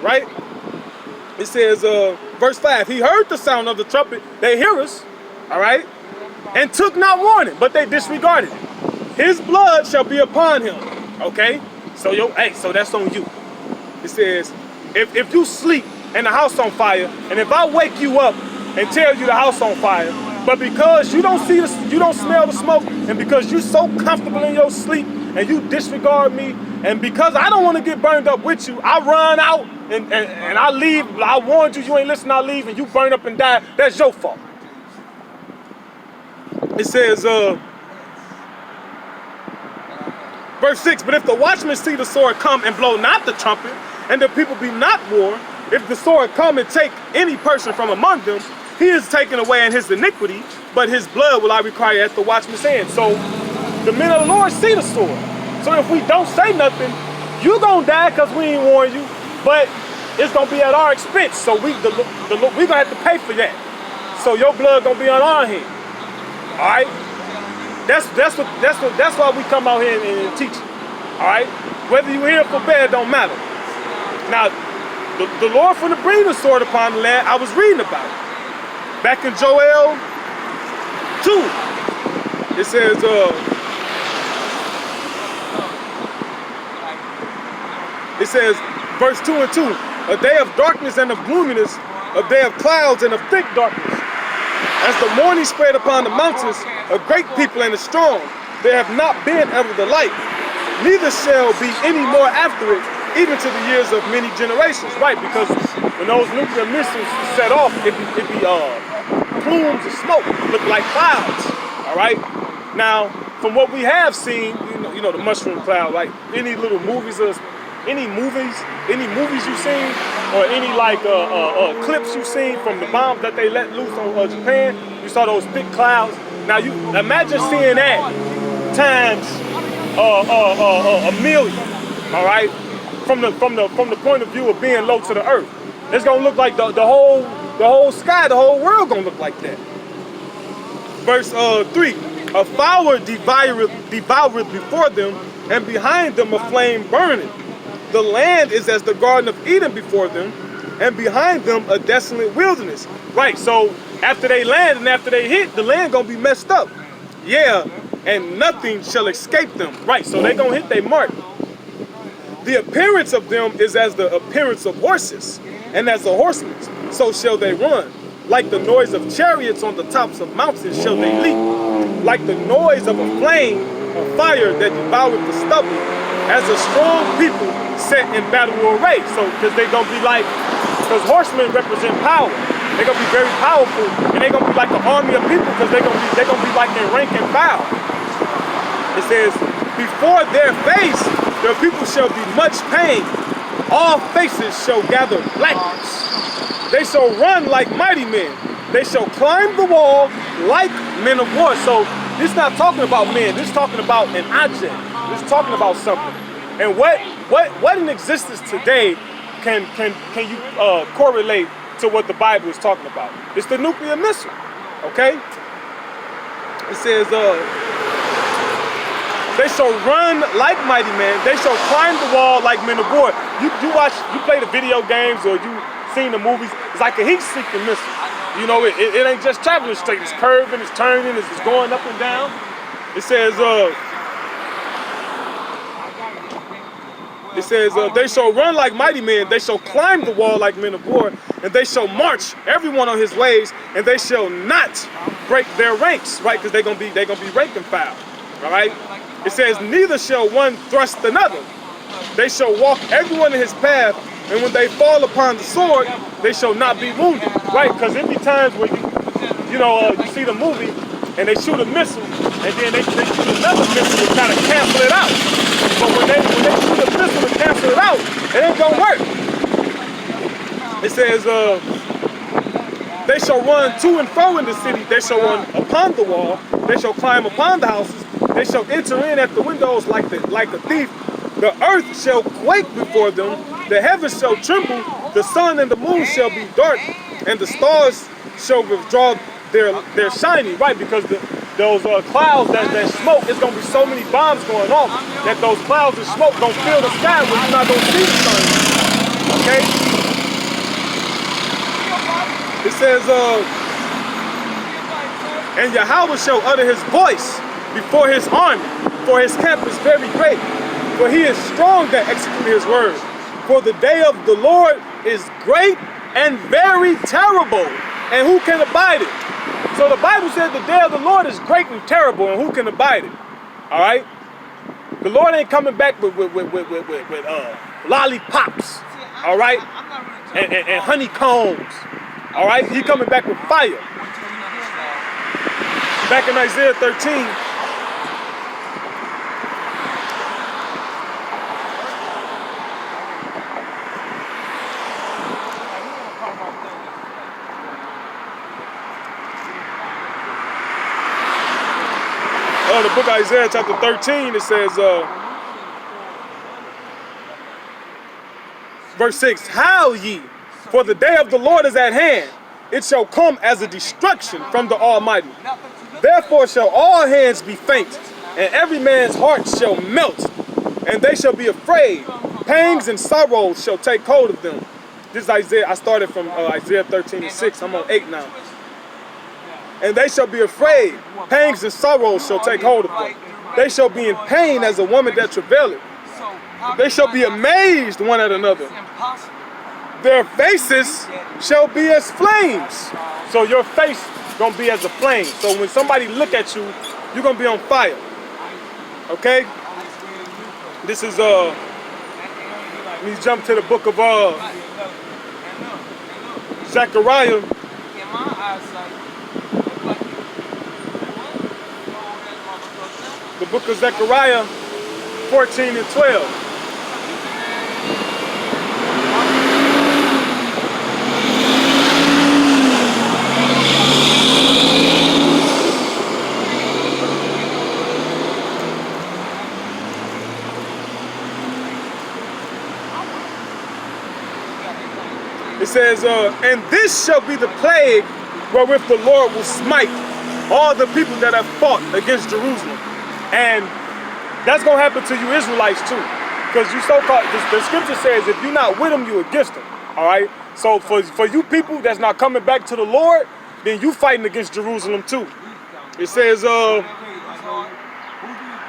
right? It says, verse 5, he heard the sound of the trumpet, they hear us, all right? And took not warning, but they disregarded it. His blood shall be upon him, okay? So, so that's on you. It says, if you sleep and the house on fire, and if I wake you up and tell you the house on fire, but because you don't see this, you don't smell the smoke, and because you're so comfortable in your sleep and you disregard me, and because I don't want to get burned up with you, I run out and I leave. I warned you, you ain't listen, I leave, and you burn up and die. That's your fault. It says, verse 6, but if the watchman see the sword come and blow not the trumpet, and the people be not warned, if the sword come and take any person from among them, he is taken away in his iniquity, but his blood will I require at the watchman's hand. So the men of the Lord see the sword. So if we don't say nothing, you gonna die because we ain't warn you, but it's gonna be at our expense. So we gonna have to pay for that. So your blood gonna be on our hand. All right? That's why we come out here and teach. All right? Whether you hear it for bad, don't matter. Now, the Lord finna bring the sword upon the land. I was reading about it. Back in Joel 2, it says, verse 2 and 2, a day of darkness and of gloominess, a day of clouds and of thick darkness. As the morning spread upon the mountains, a great people and a strong, there have not been ever the like, neither shall be any more after it, even to the years of many generations. Right, because when those nuclear missiles set off, it be plumes of smoke, look like clouds. All right. Now, from what we have seen, you know the mushroom cloud. Like any little movies, any movies you've seen, or any like clips you've seen from the bombs that they let loose on Japan. You saw those thick clouds. Now you imagine seeing that times a million. All right. From the point of view of being low to the earth, it's gonna look like the whole sky, the whole world gonna look like that. Verse 3, a fire devoureth before them, and behind them a flame burneth. The land is as the Garden of Eden before them, and behind them a desolate wilderness. Right, so after they land and after they hit, the land gonna be messed up. Yeah, and nothing shall escape them. Right, so they gonna hit their mark. The appearance of them is as the appearance of horses, and as the horsemen, so shall they run. Like the noise of chariots on the tops of mountains shall they leap. Like the noise of a flame of fire that devoureth the stubble, as a strong people set in battle array. So, because they're going to be like, because horsemen represent power. They're going to be very powerful, and they're going to be like an army of people, because they're going to be like in rank and file. It says, before their face, the people shall be much pain. All faces shall gather blackness. They shall run like mighty men. They shall climb the wall like men of war. So this is not talking about men. This is talking about an object. This is talking about something. And what in existence today can you correlate to what the Bible is talking about? It's the nuclear missile. Okay? It says, they shall run like mighty men. They shall climb the wall like men of war. You play the video games or you seen the movies. It's like a heat-seeking missile. You know, it ain't just traveling straight. It's curving, it's turning, it's going up and down. It says, they shall run like mighty men. They shall climb the wall like men of war, and they shall march everyone on his ways, and they shall not break their ranks, right? Because they're gonna be rank and file, all right? It says, neither shall one thrust another. They shall walk everyone in his path, and when they fall upon the sword, they shall not be wounded, right? Because there be times where you see the movie, and they shoot a missile, and then they shoot another missile to try to cancel it out. But when they shoot a missile to cancel it out, it ain't gonna work. It says, they shall run to and fro in the city. They shall run upon the wall. They shall climb upon the houses. They shall enter in at the windows like a thief. The earth shall quake before them. The heavens shall tremble. The sun and the moon shall be dark, and the stars shall withdraw their shining. Right, because those clouds that smoke, it's gonna be so many bombs going off that those clouds and smoke gonna fill the sky where you're not gonna see the sun. Okay. says, and Yahweh shall utter his voice before his army, for his camp is very great. For he is strong that execute his word. For the day of the Lord is great and very terrible, and who can abide it? So the Bible says the day of the Lord is great and terrible, and who can abide it? All right? The Lord ain't coming back with lollipops, all right? And honeycombs, all right? He coming back with fire. Back in Isaiah 13, the book of Isaiah chapter 13, it says, verse 6, Howl ye, for the day of the Lord is at hand. It shall come as a destruction from the Almighty. Therefore shall all hands be faint, and every man's heart shall melt, and they shall be afraid. Pangs and sorrows shall take hold of them. This is Isaiah. I started from Isaiah 13:6. I'm on 8 now. And they shall be afraid. Pangs and sorrows shall take hold of them. They shall be in pain as a woman that travaileth. They shall be amazed one at another. Their faces shall be as flames. So your face gonna be as a flame. So when somebody look at you, you're gonna be on fire. Okay? This is let me jump to the book of Zechariah. The book of Zechariah 14 and 12. It says, and this shall be the plague wherewith the Lord will smite all the people that have fought against Jerusalem. And that's going to happen to you Israelites too. Because you so-called, the scripture says, if you're not with them, you're against them. All right? So for you people that's not coming back to the Lord, then you fighting against Jerusalem too. It says,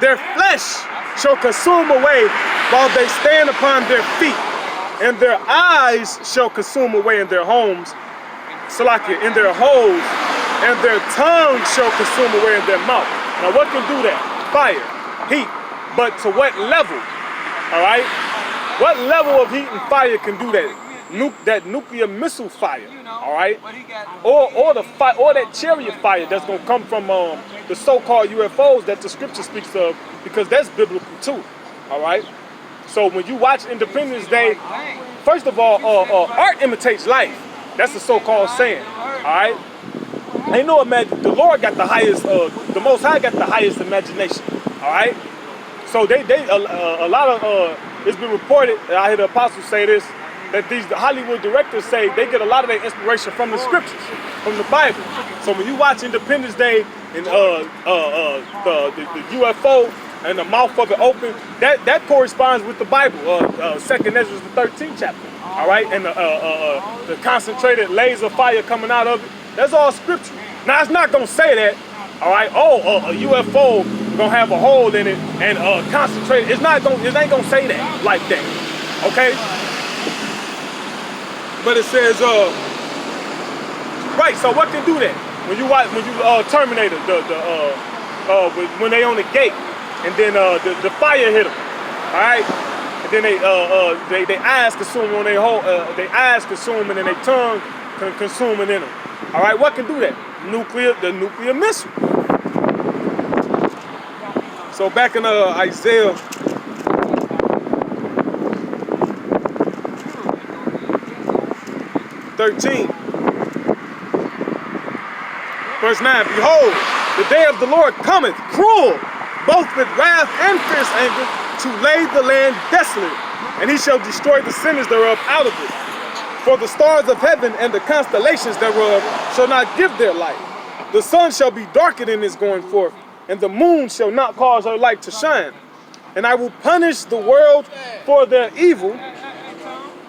their flesh shall consume away while they stand upon their feet, and their eyes shall consume away in their homes, Salakia, in their holes, and their tongue shall consume away in their mouth. Now what can do that? Fire, heat, but to what level? All right? What level of heat and fire can do that? That nuclear missile fire, all right? Or that chariot fire that's gonna come from the so-called UFOs that the scripture speaks of, because that's biblical too, all right? So when you watch Independence Day, first of all, art imitates life. That's the so-called saying, all right? Ain't no imagine. The Lord got the highest, the Most High got the highest imagination, all right? So a lot of, it's been reported, and I hear the apostles say this, that these Hollywood directors say they get a lot of their inspiration from the scriptures, from the Bible. So when you watch Independence Day and the UFO and the mouth of it open, that corresponds with the Bible, 2nd Ezra, the 13th chapter, all right? And the concentrated laser fire coming out of it, that's all scripture. Now it's not gonna say that, all right? A UFO gonna have a hole in it and concentrate. It ain't gonna say that like that, okay? But it says, right. So what can do that? When you Terminator, when they on the gate, and then the fire hit them, all right? And then they eyes consume on their whole, they eyes consuming and their tongue consuming in them. All right, what can do that? The nuclear missile. So back in Isaiah 13, verse 9, behold, the day of the Lord cometh, cruel, both with wrath and fierce anger, to lay the land desolate, and he shall destroy the sinners thereof out of it. For the stars of heaven and the constellations thereof shall not give their light. The sun shall be darkened in his going forth, and the moon shall not cause her light to shine. And I will punish the world for their evil,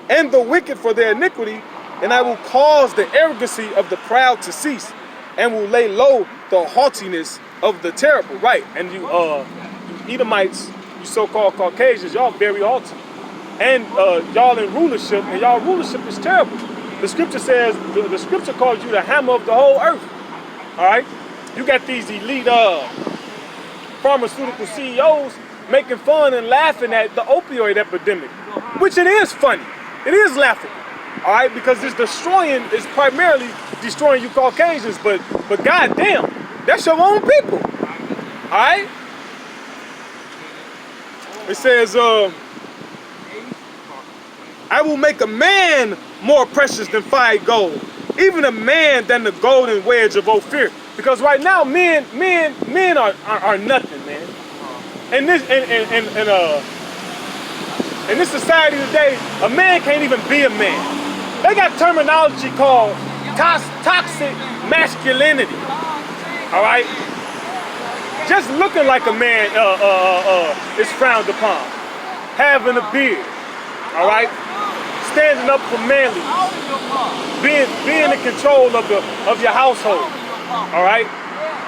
and the wicked for their iniquity, And I will cause the arrogancy of the proud to cease, and will lay low the haughtiness of the terrible. Right, and you Edomites, you so-called Caucasians, y'all very haughty. And y'all in rulership, and y'all rulership is terrible. The scripture says, the scripture calls you the hammer of the whole earth. All right? You got these elite pharmaceutical CEOs making fun and laughing at the opioid epidemic, which it is funny. It is laughable. All right? Because it's primarily destroying you Caucasians, but goddamn, that's your own people. All right? It says, I will make a man more precious than fine gold, even a man than the golden wedge of Ophir. Because right now, men are nothing, man. And in this society today, a man can't even be a man. They got terminology called toxic masculinity. All right, just looking like a man is frowned upon. Having a beard, all right. Standing up for manliness, being in control of your household, all right?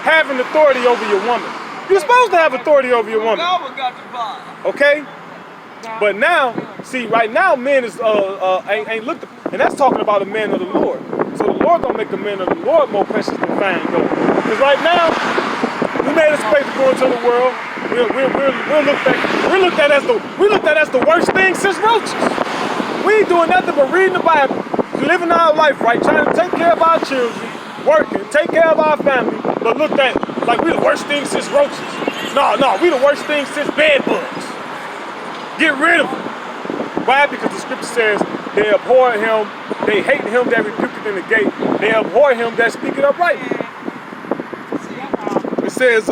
Having authority over your woman. You're supposed to have authority over your woman, okay? But now, see, right now, men is ain't looked at, and that's talking about a man of the Lord. So the Lord gonna make a man of the Lord more precious than fine gold. Because right now, we made a space to go into the world. We're looked at as the worst thing since roaches. We ain't doing nothing but reading the Bible, living our life right, trying to take care of our children, working, take care of our family, but looked at like we the worst thing since roaches. No, we the worst thing since bed bugs. Get rid of them. Why? Because the scripture says they abhor him, they hate him that rebuketh in the gate, they abhor him that speaketh upright. It says,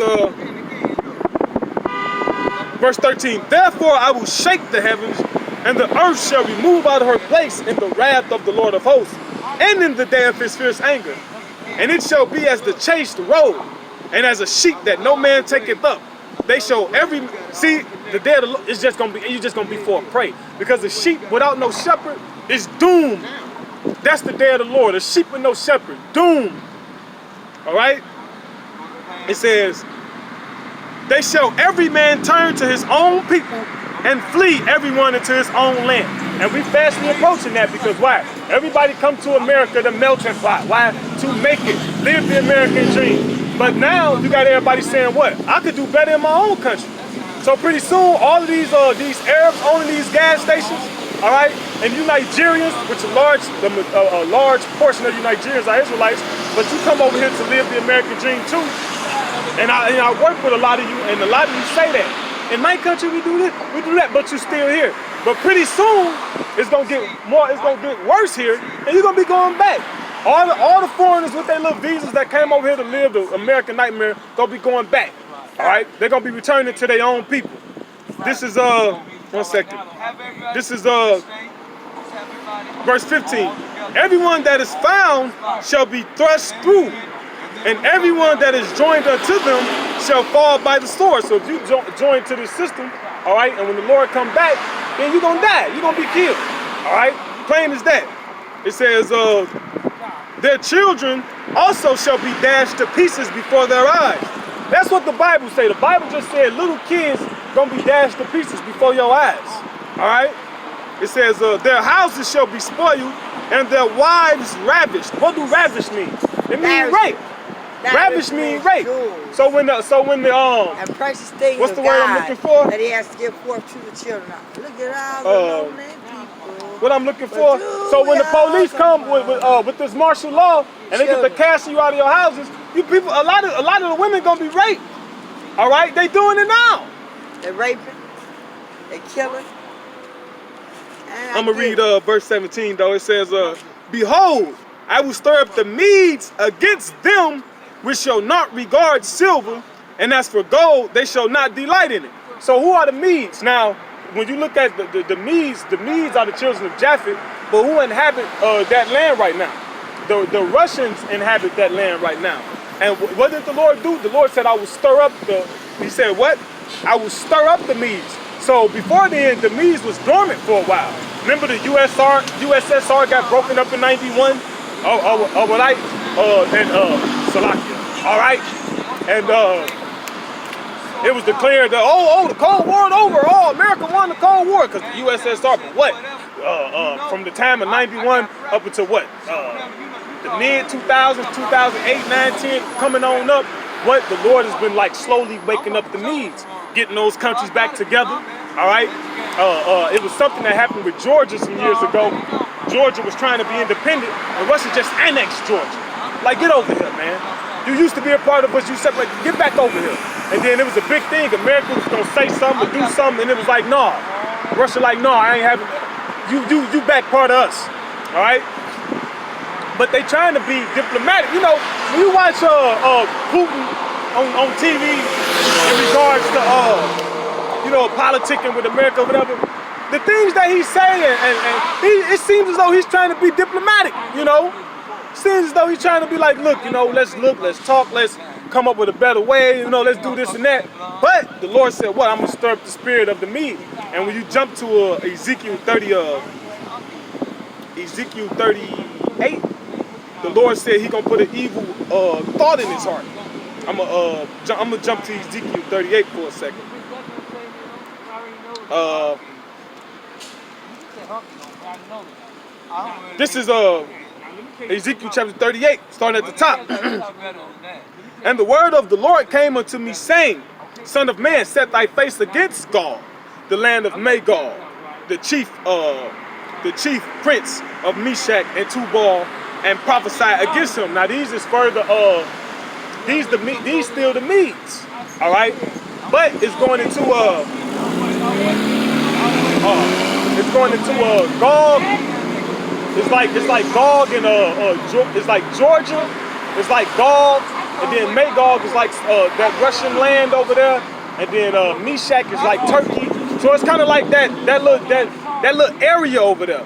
verse 13, therefore I will shake the heavens, and the earth shall remove out of her place in the wrath of the Lord of hosts, and in the day of his fierce anger. And it shall be as the chased roe, and as a sheep that no man taketh up. They shall the day of the Lord is just gonna be, you're just gonna be for a prey. Because a sheep without no shepherd is doomed. That's the day of the Lord. A sheep with no shepherd, doomed. All right? It says, they shall every man turn to his own people, and flee everyone into his own land. And we fastly approaching that because why? Everybody come to America to melting pot. Why? To make it, live the American dream. But now you got everybody saying what? I could do better in my own country. So pretty soon, all of these Arabs owning these gas stations, all right, and you Nigerians, which a large portion of you Nigerians are Israelites, but you come over here to live the American dream too. And I work with a lot of you, and a lot of you say that. In my country, we do this, we do that, but you're still here. But pretty soon, it's gonna get worse here, and you're gonna be going back. All the foreigners with their little visas that came over here to live the American nightmare, gonna be going back. All right, they're gonna be returning to their own people. This is 1 second. This is verse 15. Everyone that is found shall be thrust through, and everyone that is joined unto them shall fall by the sword. So if you join to this system, all right, and when the Lord come back, then you're gonna die. You're gonna be killed. All right, plain as that. It says, their children also shall be dashed to pieces before their eyes. That's what the Bible say. The Bible just said little kids gonna be dashed to pieces before your eyes. All right. It says, their houses shall be spoiled, and their wives ravished. What do ravish mean? It means rape. Ravish means rape. So when the and precious things what's the word I'm looking for? That he has to give forth to the children. Look at all the lonely people. What I'm looking for. So when the police come with this martial law and they get to casting you out of your houses, you people, a lot of the women gonna be raped. All right, they doing it now. They're raping. They killing. I'm gonna read verse 17 though. It says, behold, I will stir up the Medes against them, which shall not regard silver, and as for gold, they shall not delight in it. So who are the Medes? Now, when you look at the Medes are the children of Japheth, but who inhabit that land right now? The Russians inhabit that land right now. And what did the Lord do? The Lord said, I will stir up he said what? I will stir up the Medes. So before then, the Medes was dormant for a while. Remember the USSR got broken up in '91? And Slovakia. All right, and it was declared that the Cold War is over. Oh, America won the Cold War because the USSR. But what? From the time of '91 up until what? The mid 2000s, 2008, 9, 10, coming on up. What the Lord has been like slowly waking up the Medes, getting those countries back together. All right. It was something that happened with Georgia some years ago. Georgia was trying to be independent, and Russia just annexed Georgia. Like, get over here, man. You used to be a part of us. You separate. Get back over here. And then it was a big thing. America was gonna say something or do something, and it was like, nah. Russia like, nah, I ain't having. You back part of us. All right. But they trying to be diplomatic. You know, when you watch Putin on TV in regards to politicking with America or whatever, the things that he's saying, and it seems as though he's trying to be diplomatic, you know? It seems as though he's trying to be like, look, let's talk, let's come up with a better way, let's do this and that. But the Lord said, what? I'm gonna stir up the spirit of the Mede. And when you jump to Ezekiel 38, the Lord said He gonna put an evil thought in his heart. I'm gonna jump to Ezekiel 38 for a second. This is Ezekiel chapter 38, starting at the top. And the word of the Lord came unto me, saying, Son of man, set thy face against Gog, the land of Magog, the chief prince of Meshach and Tubal, and prophesy against him. Now these is further these still the Medes, all right? But it's going into Gog. It's like Gog and it's like Georgia. It's like Gog, and then Magog is like that Russian land over there, and then Meshach is like Turkey. So it's kind of like that little area over there.